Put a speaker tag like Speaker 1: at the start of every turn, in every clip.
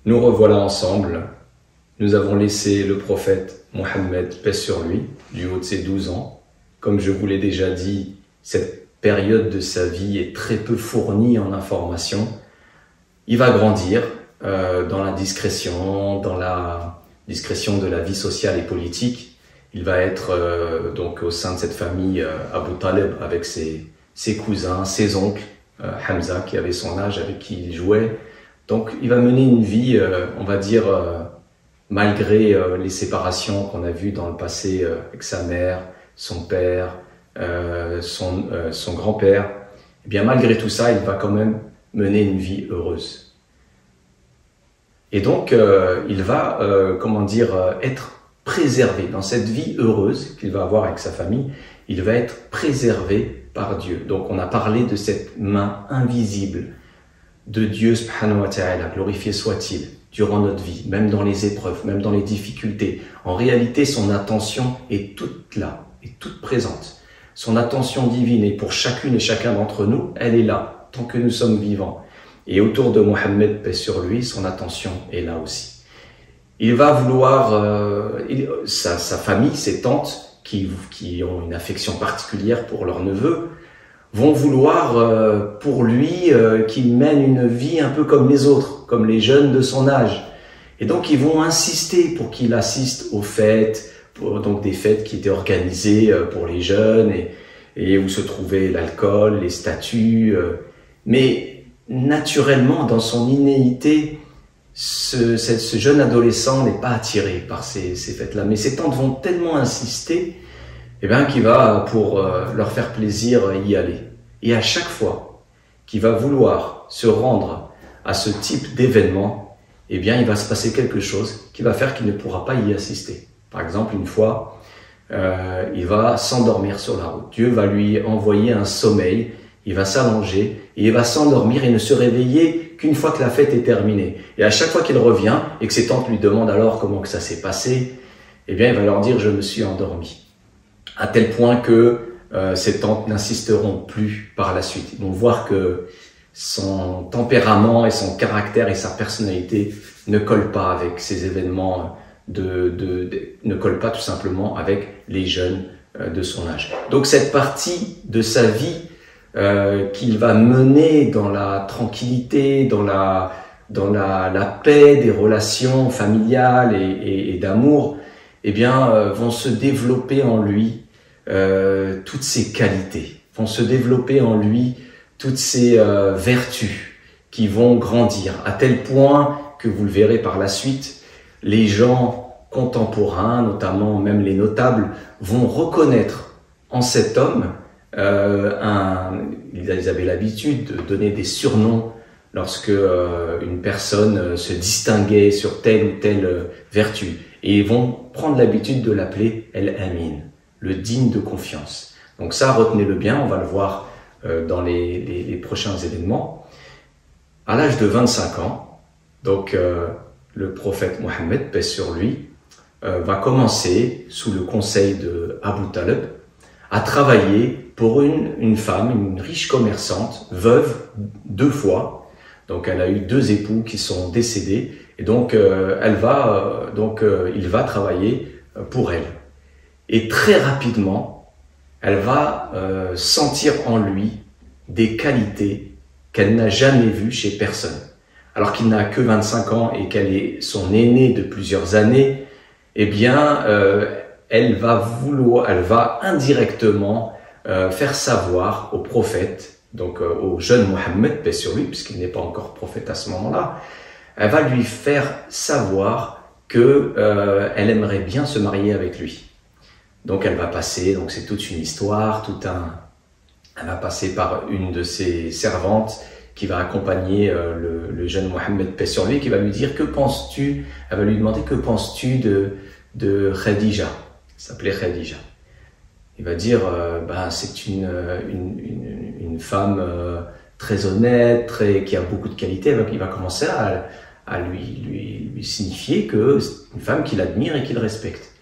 Speaker 1: Nous revoilà ensemble. Nous avons laissé le prophète Mohammed, paix sur lui, du haut de ses 12 ans. Comme je vous l'ai déjà dit, cette période de sa vie est très peu fournie en informations. Il va grandir dans la discrétion de la vie sociale et politique. Il va être donc au sein de cette famille Abu Talib avec ses cousins, ses oncles, Hamza qui avait son âge, avec qui il jouait. Donc il va mener une vie, on va dire, malgré les séparations qu'on a vues dans le passé avec sa mère, son père, son grand-père. Et bien malgré tout ça, il va quand même mener une vie heureuse. Et donc il va, être préservé dans cette vie heureuse qu'il va avoir avec sa famille. Il va être préservé par Dieu. Donc on a parlé de cette main invisible de Dieu subhanahu wa ta'ala, glorifié soit-il, durant notre vie, même dans les épreuves, même dans les difficultés. En réalité, son attention est toute là, est toute présente. Son attention divine est pour chacune et chacun d'entre nous, elle est là, tant que nous sommes vivants. Et autour de Mohammed, paix sur lui, son attention est là aussi. Il va vouloir, sa famille, ses tantes, qui ont une affection particulière pour leur neveu, vont vouloir pour lui qu'il mène une vie un peu comme les autres, comme les jeunes de son âge. Et donc ils vont insister pour qu'il assiste aux fêtes, donc des fêtes qui étaient organisées pour les jeunes et où se trouvait l'alcool, les statues. Mais naturellement, dans son innéité, ce jeune adolescent n'est pas attiré par ces fêtes-là. Mais ses tantes vont tellement insister qu'il va, pour leur faire plaisir, y aller. Et à chaque fois qu'il va vouloir se rendre à ce type d'événement, il va se passer quelque chose qui va faire qu'il ne pourra pas y assister. Par exemple, une fois, il va s'endormir sur la route. Dieu va lui envoyer un sommeil, il va s'allonger et il va s'endormir et ne se réveiller qu'une fois que la fête est terminée. Et à chaque fois qu'il revient et que ses tantes lui demandent alors comment que ça s'est passé, il va leur dire « je me suis endormi ». À tel point que ses tantes n'insisteront plus par la suite. Ils vont voir que son tempérament et son caractère et sa personnalité ne collent pas avec ces événements, ne collent pas tout simplement avec les jeunes de son âge. Donc cette partie de sa vie qu'il va mener dans la tranquillité, dans la paix des relations familiales et d'amour, vont se développer en lui toutes ces qualités, vont se développer en lui toutes ces vertus qui vont grandir, à tel point que vous le verrez par la suite, les gens contemporains, notamment même les notables, vont reconnaître en cet homme, ils avaient l'habitude de donner des surnoms lorsque une personne se distinguait sur telle ou telle vertu. Et ils vont prendre l'habitude de l'appeler El-Amin, le digne de confiance. Donc ça, retenez-le bien, on va le voir dans les prochains événements. À l'âge de 25 ans, donc le prophète Mohammed, paix sur lui, va commencer, sous le conseil de Abu Talib, à travailler pour une femme, une riche commerçante, veuve 2 fois. Donc elle a eu 2 époux qui sont décédés. Et donc, il va travailler pour elle. Et très rapidement, elle va sentir en lui des qualités qu'elle n'a jamais vues chez personne. Alors qu'il n'a que 25 ans et qu'elle est son aînée de plusieurs années, elle va indirectement faire savoir au prophète, donc au jeune Mohammed, paix sur lui, puisqu'il n'est pas encore prophète à ce moment-là, elle va lui faire savoir que elle aimerait bien se marier avec lui. Donc elle va passer, donc c'est toute une histoire, elle va passer par une de ses servantes qui va accompagner le jeune Mohammed, paix sur lui, qui va lui dire que penses-tu, elle va lui demander que penses-tu de Khadija, elle s'appelait Khadija. Il va dire c'est une femme très honnête, qui a beaucoup de qualités. Il va commencer à lui signifier que c'est une femme qu'il admire et qu'il respecte.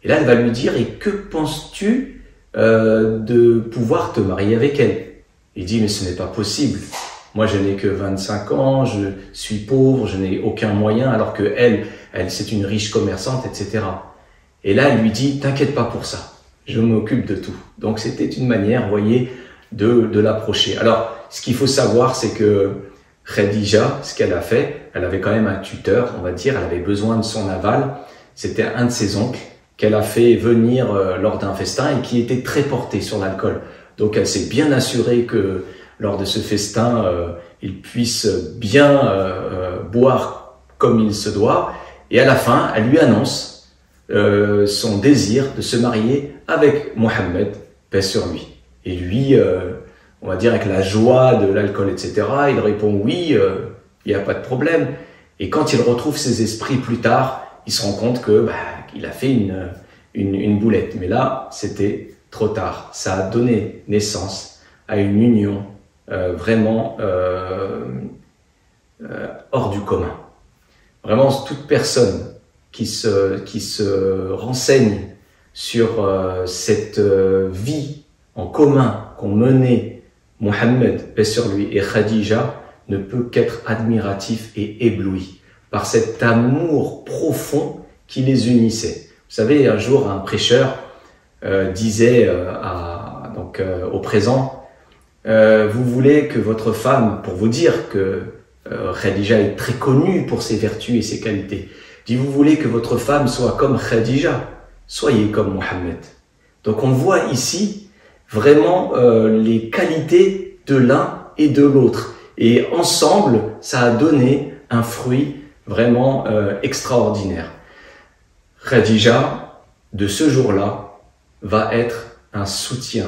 Speaker 1: Et là, elle va lui dire, et que penses-tu de pouvoir te marier avec elle? Il dit, mais ce n'est pas possible. moi je n'ai que 25 ans, je suis pauvre, je n'ai aucun moyen, alors que elle c'est une riche commerçante, etc. Et là, elle lui dit, t'inquiète pas pour ça, je m'occupe de tout. Donc c'était une manière, vous voyez, de l'approcher. Alors, ce qu'il faut savoir, c'est que Khadija, ce qu'elle a fait, elle avait quand même un tuteur, on va dire, elle avait besoin de son aval. C'était un de ses oncles qu'elle a fait venir lors d'un festin et qui était très porté sur l'alcool. Donc elle s'est bien assurée que lors de ce festin, il puisse bien boire comme il se doit. Et à la fin, elle lui annonce son désir de se marier avec Mohammed, paix sur lui. Et lui, on va dire avec la joie de l'alcool, etc., il répond oui, il n'y a pas de problème. Et quand il retrouve ses esprits plus tard, il se rend compte que qu'il a fait une boulette. Mais là, c'était trop tard. Ça a donné naissance à une union vraiment hors du commun. Vraiment, toute personne qui se renseigne sur cette vie en commun qu'ont menée Mohammed, paix sur lui, et Khadija, ne peut qu'être admiratif et ébloui par cet amour profond qui les unissait. Vous savez, un jour, un prêcheur disait au présent, vous voulez que votre femme, pour vous dire que Khadija est très connue pour ses vertus et ses qualités, dit, vous voulez que votre femme soit comme Khadija, soyez comme Mohammed. Donc on voit ici vraiment les qualités de l'un et de l'autre. Et ensemble, ça a donné un fruit vraiment extraordinaire. Khadija, de ce jour-là, va être un soutien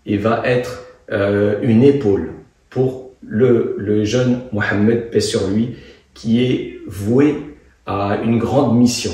Speaker 1: et va être une épaule pour le jeune Mohammed, paix sur lui, qui est voué à une grande mission.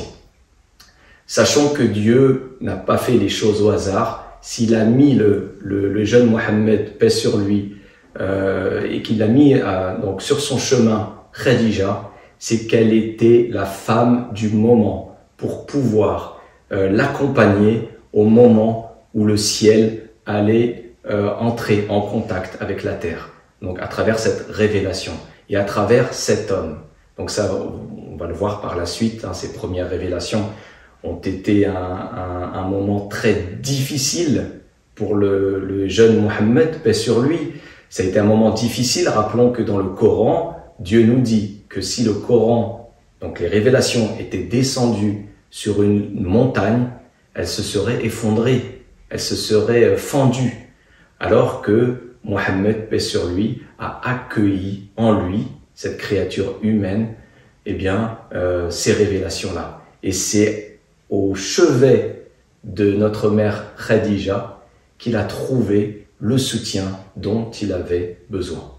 Speaker 1: Sachant que Dieu n'a pas fait les choses au hasard, s'il a mis le jeune Mohammed, paix sur lui, et qu'il a mis donc sur son chemin Khadija, c'est qu'elle était la femme du moment pour pouvoir l'accompagner au moment où le ciel allait entrer en contact avec la terre. Donc à travers cette révélation et à travers cet homme. Donc ça, on va le voir par la suite, hein, ces premières révélations ont été un moment très difficile pour le jeune Mohammed, paix sur lui. Ça a été un moment difficile. Rappelons que dans le Coran, Dieu nous dit que si le Coran, donc les révélations, étaient descendues sur une montagne, elles se seraient effondrées, elles se seraient fendues. Alors que Mohammed, paix sur lui, a accueilli en lui, cette créature humaine, eh bien, ces révélations-là. Et c'est au chevet de notre mère Khadija qu'il a trouvé le soutien dont il avait besoin.